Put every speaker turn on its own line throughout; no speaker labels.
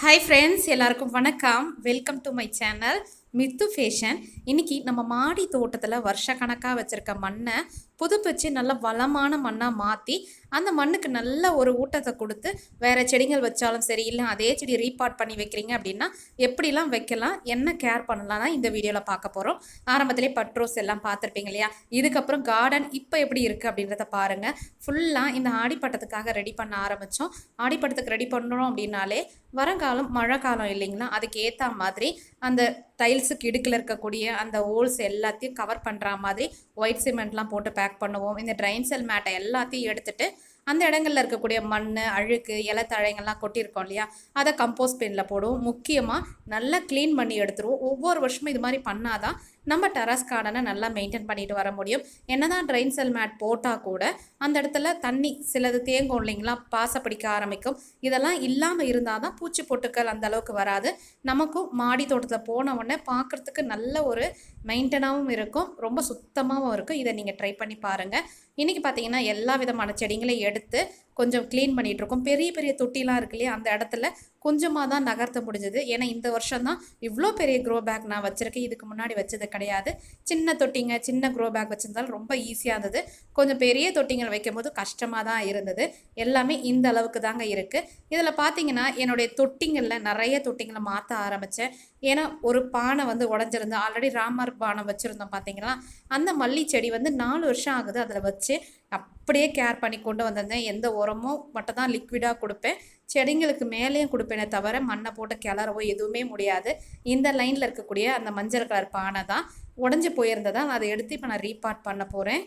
Hi friends, எல்லாருக்கும் வணக்கம். Welcome to my channel Mithu fashion. இன்றைக்கி நம்ம மாடி தோட்டத்தில் வருஷக்கணக்காக வச்சுருக்க மண்ணை புதுப்பிச்சு நல்ல வளமான மண்ணாக மாற்றி அந்த மண்ணுக்கு நல்ல ஒரு ஊட்டத்தை கொடுத்து வேறு செடிகள் வச்சாலும் சரி, இல்லை அதே செடி ரீபாட் பண்ணி வைக்கிறீங்க அப்படின்னா எப்படிலாம் வைக்கலாம், என்ன கேர் பண்ணலாம்னா இந்த வீடியோவில் பார்க்க போகிறோம். ஆரம்பத்திலே பட்ரோஸ் எல்லாம் பார்த்துருப்பீங்க இல்லையா? இதுக்கப்புறம் கார்டன் இப்போ எப்படி இருக்குது அப்படின்றத பாருங்கள். ஃபுல்லாக இந்த ஆடிப்பட்டத்துக்காக ரெடி பண்ண ஆரம்பித்தோம். ஆடிப்பட்டத்துக்கு ரெடி பண்ணுறோம் அப்படின்னாலே வருங்காலம் மழை காலம் இல்லைங்களா, அதுக்கு ஏற்ற மாதிரி அந்த டைல்ஸுக்கு இடுக்கில் இருக்கக்கூடிய அந்த ஹோல்ஸ் எல்லாத்தையும் கவர் பண்ணுற மாதிரி ஒயிட் சிமெண்ட்லாம் போட்டு பேக் பண்ணுவோம். இந்த ட்ரைன் செல் மேட்டை எல்லாத்தையும் எடுத்துகிட்டு அந்த இடங்களில் இருக்கக்கூடிய மண், அழுக்கு, இலத்தழைங்கள்லாம் கொட்டியிருக்கோம் இல்லையா, அதை கம்போஸ்ட் பின்னில் போடுவோம். முக்கியமாக நல்லா க்ளீன் பண்ணி எடுத்துருவோம். ஒவ்வொரு வருஷமும் இது மாதிரி பண்ணாதான் நம்ம டெரஸ் கார்டனை நல்லா மெயின்டைன் பண்ணிட்டு வர முடியும். என்னதான் ட்ரைன் செல் மேட் போட்டால் கூட அந்த இடத்துல தண்ணி சிலது தேங்கும் இல்லைங்களா, பாசை பிடிக்க ஆரம்பிக்கும். இதெல்லாம் இல்லாமல் இருந்தால் தான் பூச்சி பொட்டுக்கள் அந்த அளவுக்கு வராது. நமக்கும் மாடி தோட்டத்தில் போன உடனே பார்க்குறதுக்கு நல்ல ஒரு மெயின்டெனாகவும் இருக்கும், ரொம்ப சுத்தமாகவும் இருக்கும். இதை நீங்கள் ட்ரை பண்ணி பாருங்கள். இன்றைக்கி பார்த்தீங்கன்னா எல்லா விதமான செடிங்களையும் எடுத்து கொஞ்சம் க்ளீன் பண்ணிகிட்ருக்கோம். பெரிய பெரிய தொட்டிலாம் இருக்கு இல்லையா, அந்த இடத்துல கொஞ்சமாக தான் நகர்த்த முடிஞ்சது. ஏன்னா இந்த வருஷம் தான் இவ்வளோ பெரிய க்ரோ பேக் நான் வச்சுருக்கேன். இதுக்கு முன்னாடி வச்சது கிடையாது. சின்ன தொட்டிங்க, சின்ன க்ரோ பேக் வச்சுருந்தாலும் ரொம்ப ஈஸியாக இருந்தது. கொஞ்சம் பெரிய தொட்டிங்கள் வைக்கும் போது கஷ்டமாக தான் இருந்தது. எல்லாமே இந்த அளவுக்கு தாங்க இருக்குது. இதில் பார்த்தீங்கன்னா என்னுடைய தொட்டிங்களில் நிறைய தொட்டிங்களை மாற்ற ஆரம்பித்தேன். ஏன்னா ஒரு பானை உடஞ்சிருந்து ஆல்ரெடி ராமர் பானை வச்சுருந்தோம் பார்த்தீங்களா, அந்த மல்லி செடி 4 வருஷம் ஆகுது. அதில் வச்சு அப்படியே கேர் பண்ணி கொண்டு வந்திருந்தேன். எந்த உரமும் மட்டும் தான் லிக்விடாக கொடுப்பேன். செடிங்களுக்கு மேலேயும் கொடுப்பேனே தவிர மண்ணை போட்டு கிளறவோ எதுவுமே முடியாது. இந்த லைனில் இருக்கக்கூடிய அந்த மஞ்சள் கலர் பானை தான் உடஞ்சி போயிருந்ததா, அதை எடுத்து இப்போ நான் ரீபாட் பண்ண போகிறேன்.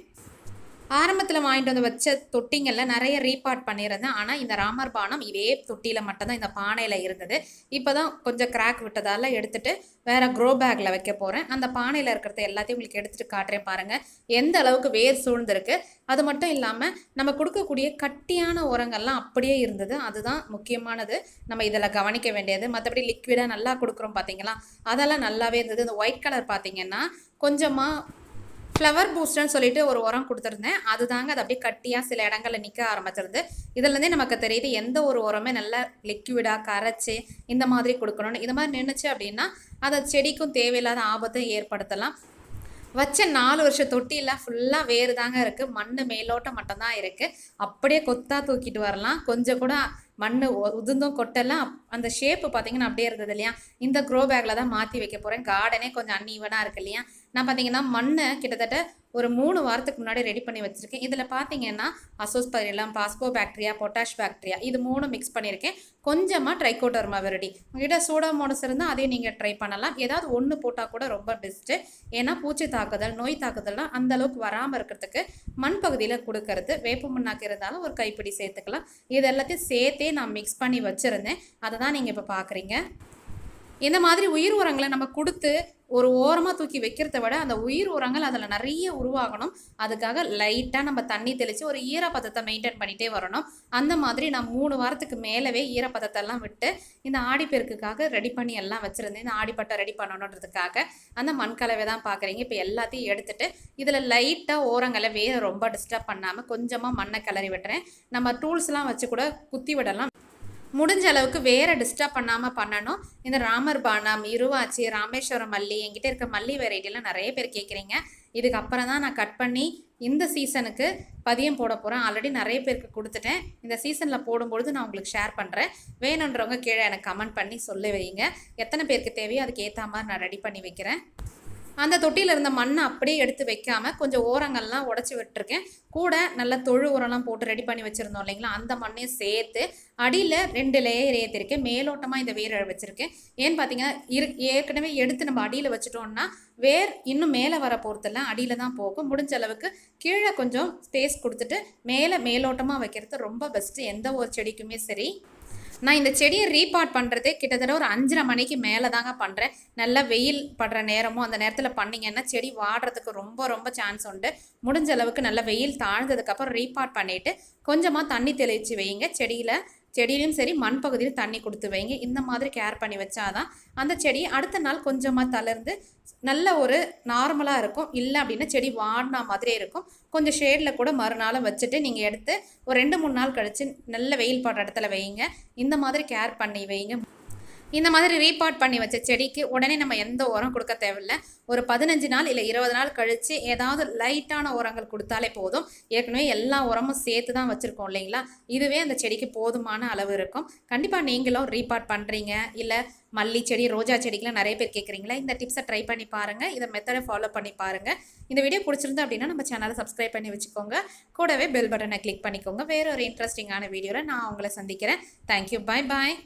ஆரம்பத்தில் வாங்கிட்டு வந்து வச்ச தொட்டிங்களில் நிறைய ரீபாட் பண்ணியிருந்தேன். ஆனால் இந்த ராமர் பானம் இதே தொட்டியில் மட்டும்தான் இந்த பானையில் இருந்தது. இப்போ தான் கொஞ்சம் கிராக் விட்டதால் எடுத்துகிட்டு வேறு க்ரோ பேக்கில் வைக்க போகிறேன். அந்த பானையில் இருக்கிறத எல்லாத்தையும் உங்களுக்கு எடுத்துகிட்டு காட்டுறேன் பாருங்கள், எந்த அளவுக்கு வேர் சூழ்ந்திருக்கு. அது மட்டும் இல்லாமல் நம்ம கொடுக்கக்கூடிய கட்டியான உரங்கள்லாம் அப்படியே இருந்தது. அதுதான் முக்கியமானது, நம்ம இதில் கவனிக்க வேண்டியது. மற்றபடி லிக்விடாக நல்லா கொடுக்குறோம் பார்த்தீங்களா, அதெல்லாம் நல்லாவே இருந்தது. இந்த ஒயிட் கலர் பார்த்தீங்கன்னா கொஞ்சமாக ஃப்ளவர் பூஸ்டர்னு சொல்லிட்டு ஒரு உரம் கொடுத்துருந்தேன். அது தாங்க அது அப்படியே கட்டியாக சில இடங்களில் நிற்க ஆரம்பிச்சிருது. இதுலேருந்தே நமக்கு தெரியுது எந்த ஒரு உரமே நல்லா லிக்விடாக கரைச்சி இந்த மாதிரி கொடுக்கணும்னு. இது மாதிரி நின்றுச்சு அப்படின்னா அதை செடிக்கும் தேவையில்லாத ஆபத்தை ஏற்படுத்தலாம். வச்ச 4 வருஷம் தொட்டியில் ஃபுல்லாக வேறு தாங்க இருக்குது. மண் மேலோட்டம் மட்டும்தான் இருக்குது. அப்படியே கொத்தாக தூக்கிட்டு வரலாம். கொஞ்சம் கூட மண் உதிர்ந்தும் கொட்டெல்லாம் அந்த ஷேப்பு பார்த்தீங்கன்னா அப்படியே இருந்தது இல்லையா. இந்த க்ரோ பேக்கில் தான் மாற்றி வைக்க போகிறேன். கார்டனே கொஞ்சம் அன்ஈவனாக இருக்குது இல்லையா. நான் பார்த்தீங்கன்னா மண்ணை கிட்டத்தட்ட ஒரு 3 வாரத்துக்கு முன்னாடி ரெடி பண்ணி வச்சுருக்கேன். இதில் பார்த்தீங்கன்னா azospirillum, phospho bacteria, potash bacteria, இது 3 மிக்ஸ் பண்ணியிருக்கேன். கொஞ்சமாக ட்ரைகோடர்மா விரிடி, உங்கள்கிட்ட சூடோமோனஸ் இருந்தால் அதையும் நீங்கள் ட்ரை பண்ணலாம். ஏதாவது ஒன்று போட்டால் கூட ரொம்ப பெஸ்ட்டு. ஏன்னா பூச்சி தாக்குதல், நோய் தாக்குதல்லாம் அந்த அளவுக்கு வராமல் இருக்கிறதுக்கு மண் பகுதியில் கொடுக்கறது. வேப்ப மண்ணாக்கு இருந்தாலும் ஒரு கைப்பிடி சேர்த்துக்கலாம். இது எல்லாத்தையும் சேர்த்தே நான் மிக்ஸ் பண்ணி வச்சுருந்தேன். அதை தான் நீங்கள் இப்போ பார்க்குறீங்க. இந்த மாதிரி உயிர் உரங்களை நம்ம கொடுத்து ஒரு ஓரமாக தூக்கி வைக்கிறத விட அந்த உயிர் உரங்கள் அதில் நிறைய உருவாகணும். அதுக்காக லைட்டாக நம்ம தண்ணி தெளித்து ஒரு ஈரப்பதத்தை மெயின்டைன் பண்ணிகிட்டே வரணும். அந்த மாதிரி நான் 3 வாரத்துக்கு மேலவே ஈரப்பதத்தெல்லாம் விட்டு இந்த ஆடிப்பெருக்குக்காக ரெடி பண்ணி எல்லாம் வச்சுருந்தேன். இந்த ஆடிப்பட்டை ரெடி பண்ணணுன்றதுக்காக அந்த மண்கலவை தான் பார்க்குறீங்க. இப்போ எல்லாத்தையும் எடுத்துகிட்டு இதில் லைட்டாக ஓரங்களை வேற ரொம்ப டிஸ்டர்ப் பண்ணாமல் கொஞ்சமாக மண்ணை கிளறி விட்டுறேன். நம்ம டூல்ஸ்லாம் வச்சு கூட குத்தி விடலாம். முடிஞ்ச அளவுக்கு வேறு டிஸ்டர்ப் பண்ணாமல் பண்ணணும். இந்த ராமர் பானம், இருவாச்சி, ராமேஸ்வரம் மல்லி, என்கிட்ட இருக்க மல்லி வெரைட்டிலாம் நிறைய பேர் கேட்குறீங்க. இதுக்கப்புறம் தான் நான் கட் பண்ணி இந்த சீசனுக்கு பதியம் போட போகிறேன். ஆல்ரெடி நிறைய பேருக்கு கொடுத்துட்டேன். இந்த சீசனில் போடும்பொழுது நான் உங்களுக்கு ஷேர் பண்ணுறேன். வேணுன்றவங்க கீழே எனக்கு கமெண்ட் பண்ணி சொல்லி வைங்க. எத்தனை பேருக்கு தேவையோ அதுக்கு ஏற்ற மாதிரி நான் ரெடி பண்ணி வைக்கிறேன். அந்த தொட்டியில் இருந்த மண்ணை அப்படியே எடுத்து வைக்காமல் கொஞ்சம் ஓரங்கள்லாம் உடச்சி விட்டுருக்கேன். கூட நல்லா தொழு உரம்லாம் போட்டு ரெடி பண்ணி வச்சுருந்தோம் இல்லைங்களா, அந்த மண்ணையும் சேர்த்து அடியில் 2 லேயர் ஏற்றிருக்கேன். மேலோட்டமாக இந்த வேர் வச்சுருக்கேன். ஏன்னு பார்த்தீங்கன்னா ஏற்கனவே எடுத்து நம்ம அடியில் வச்சுட்டோம்னா வேர் இன்னும் மேலே வர போகிறதில்ல, அடியில் தான் போகும். முடிஞ்ச அளவுக்கு கீழே கொஞ்சம் ஸ்பேஸ் கொடுத்துட்டு மேலோட்டமாக வைக்கிறது ரொம்ப பெஸ்ட்டு எந்த ஒரு செடிக்குமே சரி. நான் இந்த செடியை ரீபாட் பண்ணுறதே கிட்டத்தட்ட ஒரு 5:30 மணிக்கு மேலே தாங்க பண்ணுறேன். நல்லா வெயில் படுற நேரமும் அந்த நேரத்தில் பண்ணிங்கன்னா செடி வாடுறதுக்கு ரொம்ப ரொம்ப சான்ஸ் உண்டு. முடிஞ்ச அளவுக்கு நல்லா வெயில் தாழ்ந்ததுக்கப்புறம் ரீபாட் பண்ணிவிட்டு கொஞ்சமாக தண்ணி தெளித்து வைங்க. செடியிலையும் சரி மண் பகுதியில் தண்ணி கொடுத்து வைங்க. இந்த மாதிரி கேர் பண்ணி வச்சாதான் அந்த செடி அடுத்த நாள் கொஞ்சமாக தளர்ந்து நல்ல ஒரு நார்மலாக இருக்கும். இல்லை அப்படின்னா செடி வாடினா மாதிரியே இருக்கும். கொஞ்சம் ஷேடில் கூட மறுநாள் வச்சுட்டு நீங்கள் எடுத்து ஒரு 2-3 நாள் கழித்து நல்ல வெயில் படுற இடத்துல வைங்க. இந்த மாதிரி கேர் பண்ணி வைங்க. இந்த மாதிரி ரீபாட் பண்ணி வச்ச செடிக்கு உடனே நம்ம எந்த உரம் கொடுக்க தேவையில்லை. ஒரு 15 நாள் இல்லை 20 நாள் கழித்து ஏதாவது லைட்டான உரங்கள் கொடுத்தாலே போதும். ஏற்கனவே எல்லா உரமும் சேர்த்து தான் வச்சுருக்கோம் இல்லைங்களா, இதுவே அந்த செடிக்கு போதுமான அளவு இருக்கும். கண்டிப்பாக நீங்களும் ரீபாட் பண்ணுறீங்க, இல்லை மல்லி செடி ரோஜா செடிக்கெலாம் நிறைய பேர் கேட்குறீங்களா, இந்த டிப்ஸை ட்ரை பண்ணி பாருங்கள். இதை மெத்தடை ஃபாலோ பண்ணி பாருங்கள். இந்த வீடியோ பிடிச்சிருந்து அப்படின்னா நம்ம சேனலை சப்ஸ்கிரைப் பண்ணி வச்சுக்கோங்க. கூடவே பெல் பட்டனை கிளிக் பண்ணிக்கோங்க. வேற ஒரு இன்ட்ரெஸ்டிங்கான வீடியோவில் நான் உங்களை சந்திக்கிறேன். தேங்க்யூ. பாய் பாய்.